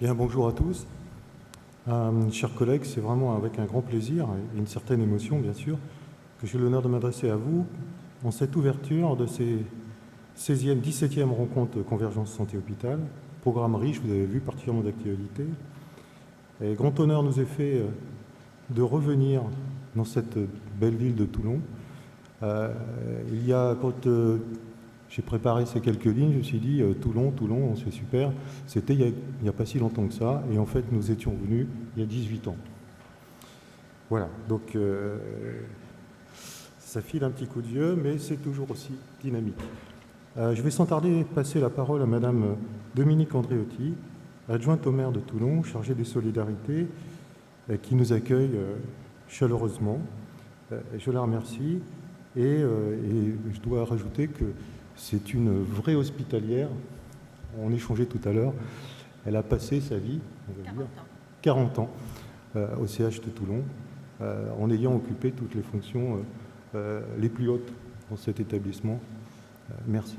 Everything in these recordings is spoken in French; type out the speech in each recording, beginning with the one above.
Bien, bonjour à tous. Chers collègues, c'est vraiment avec un grand plaisir et une certaine émotion, bien sûr, que j'ai l'honneur de m'adresser à vous en cette ouverture de ces 16e, 17e rencontres Convergence Santé Hôpital. Programme riche, vous avez vu, particulièrement d'actualité. Et grand honneur nous est fait de revenir dans cette belle ville de Toulon. Il y a, quand j'ai préparé ces quelques lignes, je me suis dit Toulon, c'est super. C'était il n'y a pas si longtemps que ça, et en fait nous étions venus il y a 18 ans. Voilà, donc ça file un petit coup de vieux, mais c'est toujours aussi dynamique. Je vais sans tarder passer la parole à Madame Dominique Andréotti, adjointe au maire de Toulon, chargée des solidarités, qui nous accueille chaleureusement. Je la remercie et je dois rajouter que c'est une vraie hospitalière. On échangeait tout à l'heure. Elle a passé sa vie, on va dire, 40 ans au CH de Toulon, en ayant occupé toutes les fonctions les plus hautes dans cet établissement. Merci,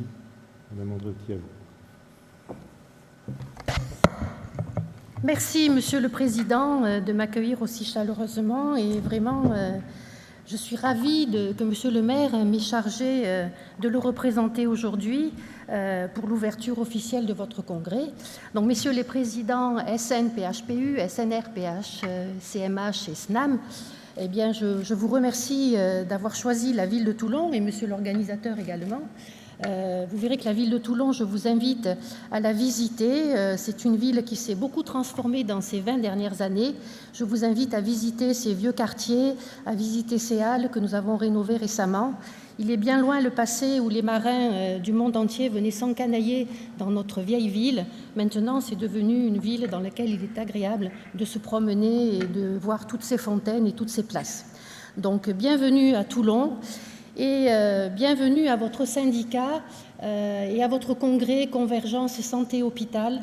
Madame Andréotti, à vous. Merci, Monsieur le Président, de m'accueillir aussi chaleureusement et vraiment, je suis ravie que Monsieur le maire m'ait chargé de le représenter aujourd'hui pour l'ouverture officielle de votre congrès. Donc, Messieurs les Présidents SN, PHPU, SNR, PH, CMH et SNAM, eh bien, je vous remercie d'avoir choisi la ville de Toulon et Monsieur l'organisateur également. Vous verrez que la ville de Toulon, je vous invite à la visiter. C'est une ville qui s'est beaucoup transformée dans ces 20 dernières années. Je vous invite à visiter ces vieux quartiers, à visiter ces halles que nous avons rénovées récemment. Il est bien loin le passé où les marins du monde entier venaient s'encanailler dans notre vieille ville. Maintenant, c'est devenu une ville dans laquelle il est agréable de se promener et de voir toutes ces fontaines et toutes ces places. Donc, bienvenue à Toulon. Et bienvenue à votre syndicat et à votre congrès Convergence Santé Hôpital.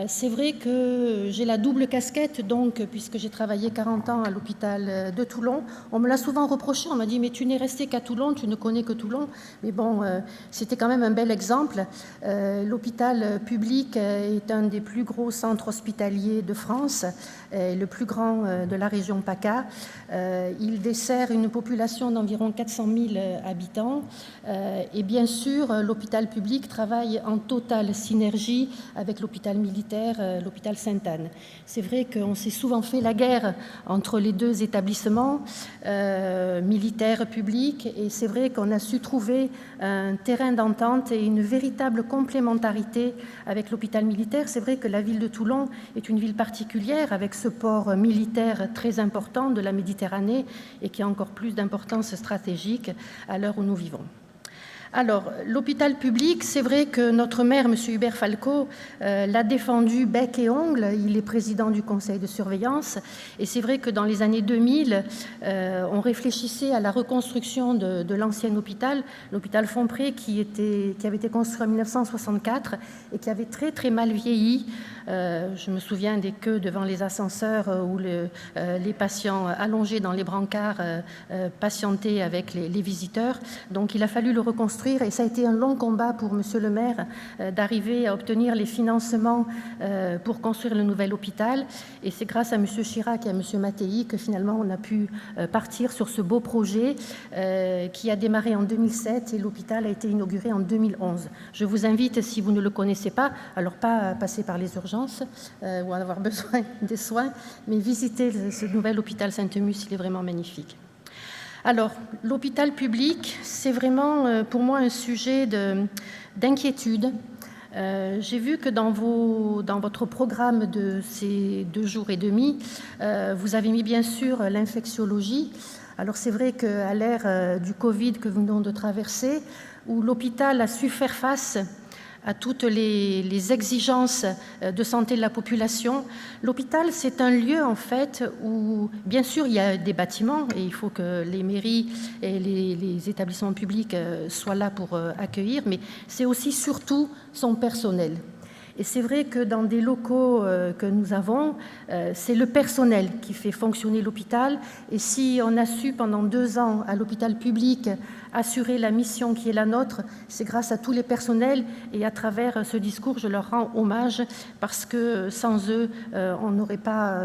C'est vrai que j'ai la double casquette, donc, puisque j'ai travaillé 40 ans à l'hôpital de Toulon. On me l'a souvent reproché, on m'a dit « mais tu n'es resté qu'à Toulon, tu ne connais que Toulon ». Mais bon, c'était quand même un bel exemple. L'hôpital public est un des plus gros centres hospitaliers de France, le plus grand de la région PACA. Il dessert une population d'environ 400 000 habitants. Et bien sûr, l'hôpital public travaille en totale synergie avec l'hôpital militaire, l'hôpital Sainte-Anne. C'est vrai qu'on s'est souvent fait la guerre entre les deux établissements militaires publics et c'est vrai qu'on a su trouver un terrain d'entente et une véritable complémentarité avec l'hôpital militaire. C'est vrai que la ville de Toulon est une ville particulière avec ce port militaire très important de la Méditerranée et qui a encore plus d'importance stratégique à l'heure où nous vivons. Alors, l'hôpital public, c'est vrai que notre maire, M. Hubert Falco, l'a défendu bec et ongle. Il est président du conseil de surveillance. Et c'est vrai que dans les années 2000, on réfléchissait à la reconstruction de l'ancien hôpital, l'hôpital Fompré, qui avait été construit en 1964 et qui avait très, très mal vieilli. Je me souviens des queues devant les ascenseurs où les patients allongés dans les brancards patientaient avec les visiteurs. Donc, il a fallu le reconstruire et ça a été un long combat pour Monsieur le maire d'arriver à obtenir les financements pour construire le nouvel hôpital. Et c'est grâce à Monsieur Chirac et à Monsieur Mattei que finalement on a pu partir sur ce beau projet qui a démarré en 2007 et l'hôpital a été inauguré en 2011. Je vous invite, si vous ne le connaissez pas, alors pas à passer par les urgences ou à avoir besoin des soins, mais visiter ce nouvel hôpital Sainte-Musse, il est vraiment magnifique. Alors, l'hôpital public, c'est vraiment pour moi un sujet d'inquiétude. J'ai vu que dans votre programme de ces 2 jours et demi, vous avez mis bien sûr l'infectiologie. Alors c'est vrai qu'à l'ère du Covid que nous venons de traverser, où l'hôpital a su faire face à toutes les exigences de santé de la population. L'hôpital, c'est un lieu, en fait, où, bien sûr, il y a des bâtiments et il faut que les mairies et les établissements publics soient là pour accueillir, mais c'est aussi, surtout, son personnel. Et c'est vrai que dans des locaux que nous avons, c'est le personnel qui fait fonctionner l'hôpital. Et si on a su pendant 2 ans à l'hôpital public assurer la mission qui est la nôtre, c'est grâce à tous les personnels. Et à travers ce discours, je leur rends hommage parce que sans eux, on n'aurait pas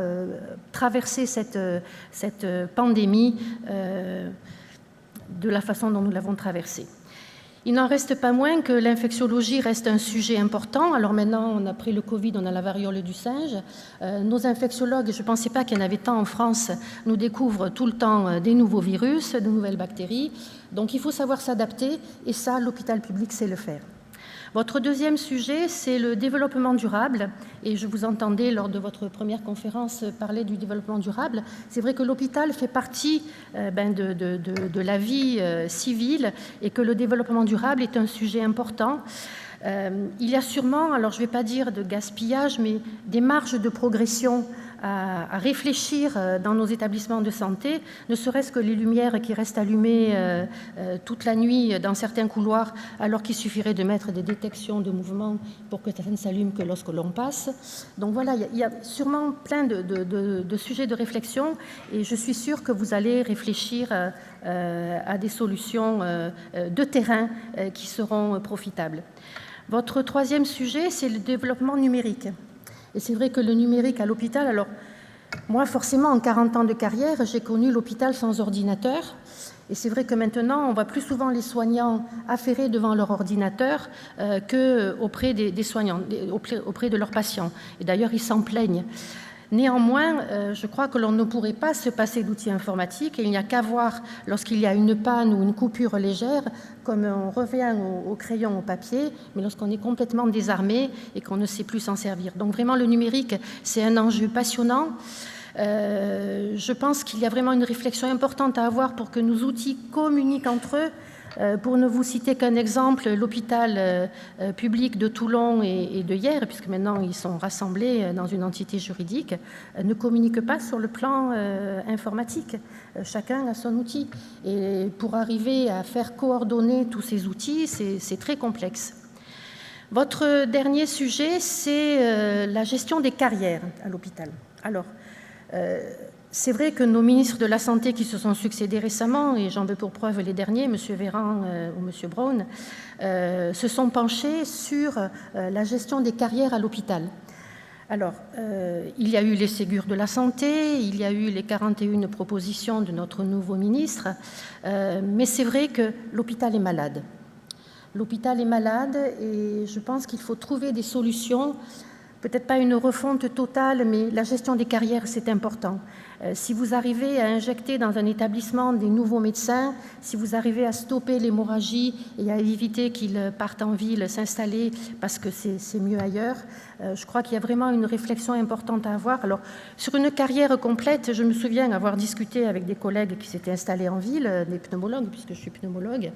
traversé cette pandémie de la façon dont nous l'avons traversée. Il n'en reste pas moins que l'infectiologie reste un sujet important. Alors maintenant, après le Covid, on a la variole du singe. Nos infectiologues, je ne pensais pas qu'il y en avait tant en France, nous découvrent tout le temps des nouveaux virus, de nouvelles bactéries. Donc il faut savoir s'adapter et ça, l'hôpital public sait le faire. Votre deuxième sujet, c'est le développement durable. Et je vous entendais, lors de votre première conférence, parler du développement durable. C'est vrai que l'hôpital fait partie de la vie civile et que le développement durable est un sujet important. Il y a sûrement, alors je ne vais pas dire de gaspillage, mais des marges de progression à réfléchir dans nos établissements de santé, ne serait-ce que les lumières qui restent allumées toute la nuit dans certains couloirs, alors qu'il suffirait de mettre des détections de mouvement pour que ça ne s'allume que lorsque l'on passe. Donc voilà, il y a sûrement plein de sujets de réflexion et je suis sûre que vous allez réfléchir à des solutions de terrain qui seront profitables. Votre troisième sujet, c'est le développement numérique. Et c'est vrai que le numérique à l'hôpital, alors moi forcément en 40 ans de carrière, j'ai connu l'hôpital sans ordinateur. Et c'est vrai que maintenant, on voit plus souvent les soignants affairés devant leur ordinateur qu'auprès des soignants, auprès de leurs patients. Et d'ailleurs, ils s'en plaignent. Néanmoins, je crois que l'on ne pourrait pas se passer d'outils informatiques et il n'y a qu'à voir lorsqu'il y a une panne ou une coupure légère, comme on revient au crayon, au papier, mais lorsqu'on est complètement désarmé et qu'on ne sait plus s'en servir. Donc vraiment, le numérique, c'est un enjeu passionnant. Je pense qu'il y a vraiment une réflexion importante à avoir pour que nos outils communiquent entre eux. Pour ne vous citer qu'un exemple, l'hôpital public de Toulon et de Hyères, puisque maintenant ils sont rassemblés dans une entité juridique, ne communiquent pas sur le plan informatique. Chacun a son outil. Et pour arriver à faire coordonner tous ces outils, c'est très complexe. Votre dernier sujet, c'est la gestion des carrières à l'hôpital. Alors, c'est vrai que nos ministres de la Santé qui se sont succédés récemment, et j'en veux pour preuve les derniers, M. Véran ou M. Braun, se sont penchés sur la gestion des carrières à l'hôpital. Alors, il y a eu les Ségur de la santé, il y a eu les 41 propositions de notre nouveau ministre, mais c'est vrai que l'hôpital est malade. L'hôpital est malade et je pense qu'il faut trouver des solutions. Peut-être pas une refonte totale, mais la gestion des carrières, c'est important. Si vous arrivez à injecter dans un établissement des nouveaux médecins, si vous arrivez à stopper l'hémorragie et à éviter qu'ils partent en ville s'installer parce que c'est mieux ailleurs, je crois qu'il y a vraiment une réflexion importante à avoir. Alors, sur une carrière complète, je me souviens avoir discuté avec des collègues qui s'étaient installés en ville, des pneumologues, puisque je suis pneumologue.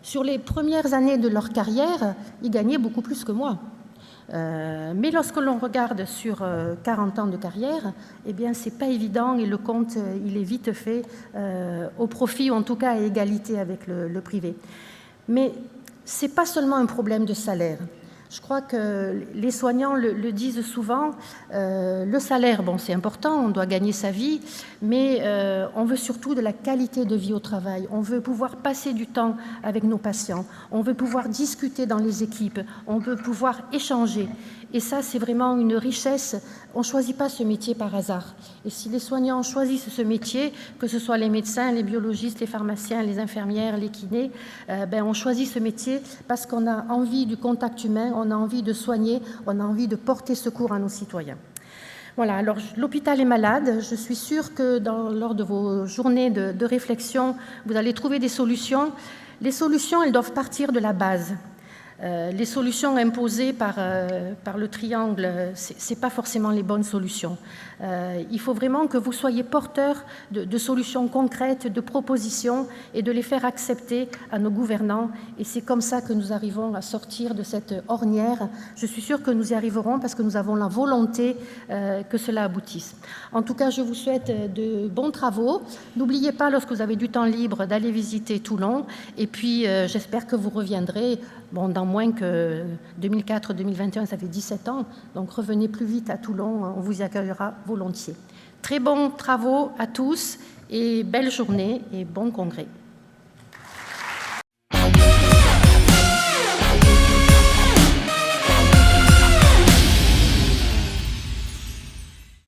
Sur les premières années de leur carrière, ils gagnaient beaucoup plus que moi. Mais lorsque l'on regarde sur 40 ans de carrière, eh bien, c'est pas évident et le compte, il est vite fait au profit, ou en tout cas à égalité avec le privé. Mais c'est pas seulement un problème de salaire. Je crois que les soignants le disent souvent, le salaire, bon, c'est important, on doit gagner sa vie, mais on veut surtout de la qualité de vie au travail. On veut pouvoir passer du temps avec nos patients, on veut pouvoir discuter dans les équipes, on veut pouvoir échanger. Et ça, c'est vraiment une richesse. On ne choisit pas ce métier par hasard. Et si les soignants choisissent ce métier, que ce soit les médecins, les biologistes, les pharmaciens, les infirmières, les kinés, on choisit ce métier parce qu'on a envie du contact humain, on a envie de soigner, on a envie de porter secours à nos citoyens. Voilà, alors l'hôpital est malade. Je suis sûre que lors de vos journées de réflexion, vous allez trouver des solutions. Les solutions, elles doivent partir de la base. Les solutions imposées par le triangle, ce n'est pas forcément les bonnes solutions. Il faut vraiment que vous soyez porteurs de solutions concrètes, de propositions et de les faire accepter à nos gouvernants. Et c'est comme ça que nous arrivons à sortir de cette ornière. Je suis sûre que nous y arriverons parce que nous avons la volonté que cela aboutisse. En tout cas, je vous souhaite de bons travaux. N'oubliez pas, lorsque vous avez du temps libre, d'aller visiter Toulon. Et puis, j'espère que vous reviendrez Bon, dans moins que 2004-2021, ça fait 17 ans, donc revenez plus vite à Toulon, on vous y accueillera volontiers. Très bons travaux à tous et belle journée et bon congrès.